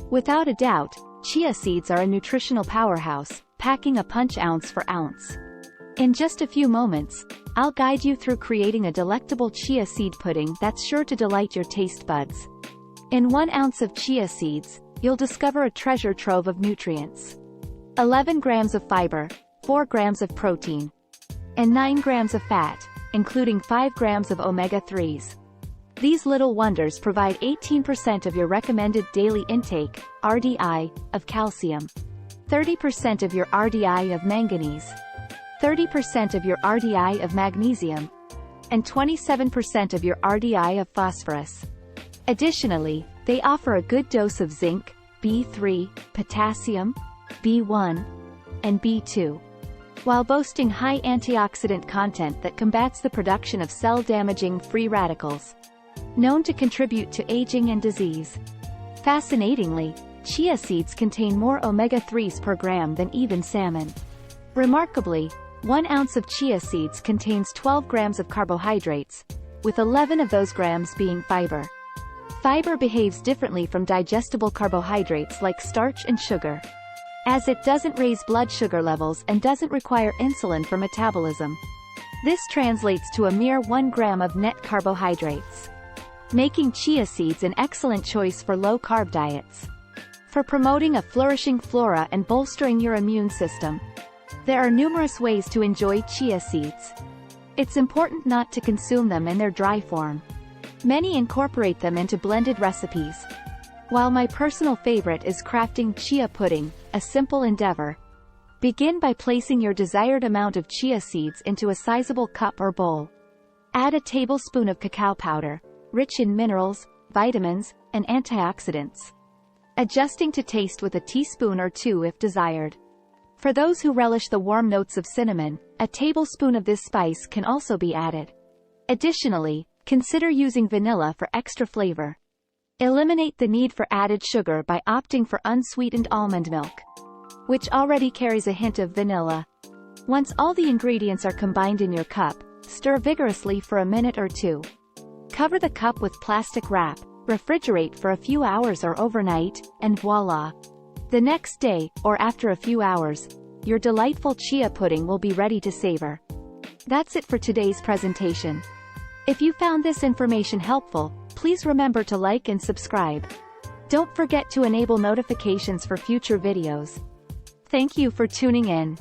Without a doubt, chia seeds are a nutritional powerhouse, packing a punch ounce for ounce. In just a few moments, I'll guide you through creating a delectable chia seed pudding that's sure to delight your taste buds. In 1 ounce of chia seeds, you'll discover a treasure trove of nutrients. 11 grams of fiber, 4 grams of protein, and 9 grams of fat, including 5 grams of omega-3s. These little wonders provide 18% of your recommended daily intake, RDI, of calcium, 30% of your RDI of manganese, 30% of your RDI of magnesium, and 27% of your RDI of phosphorus. Additionally, they offer a good dose of zinc, B3, potassium, B1, and B2, while boasting high antioxidant content that combats the production of cell-damaging free radicals, known to contribute to aging and disease. Fascinatingly, chia seeds contain more omega-3s per gram than even salmon. Remarkably, 1 ounce of chia seeds contains 12 grams of carbohydrates, with 11 of those grams being fiber. Fiber behaves differently from digestible carbohydrates like starch and sugar, as it doesn't raise blood sugar levels and doesn't require insulin for metabolism. This translates to a mere 1 gram of net carbohydrates, making chia seeds an excellent choice for low-carb diets. For promoting a flourishing flora and bolstering your immune system, there are numerous ways to enjoy chia seeds. It's important not to consume them in their dry form. Many incorporate them into blended recipes. While my personal favorite is crafting chia pudding, a simple endeavor. Begin by placing your desired amount of chia seeds into a sizable cup or bowl. Add a tablespoon of cacao powder, rich in minerals, vitamins, and antioxidants, adjusting to taste with a teaspoon or 2 if desired. For those who relish the warm notes of cinnamon, a tablespoon of this spice can also be added. Additionally, consider using vanilla for extra flavor. Eliminate the need for added sugar by opting for unsweetened almond milk, which already carries a hint of vanilla. Once all the ingredients are combined in your cup, stir vigorously for a minute or 2. Cover the cup with plastic wrap, refrigerate for a few hours or overnight, and voila! The next day, or after a few hours, your delightful chia pudding will be ready to savor. That's it for today's presentation. If you found this information helpful, please remember to like and subscribe. Don't forget to enable notifications for future videos. Thank you for tuning in.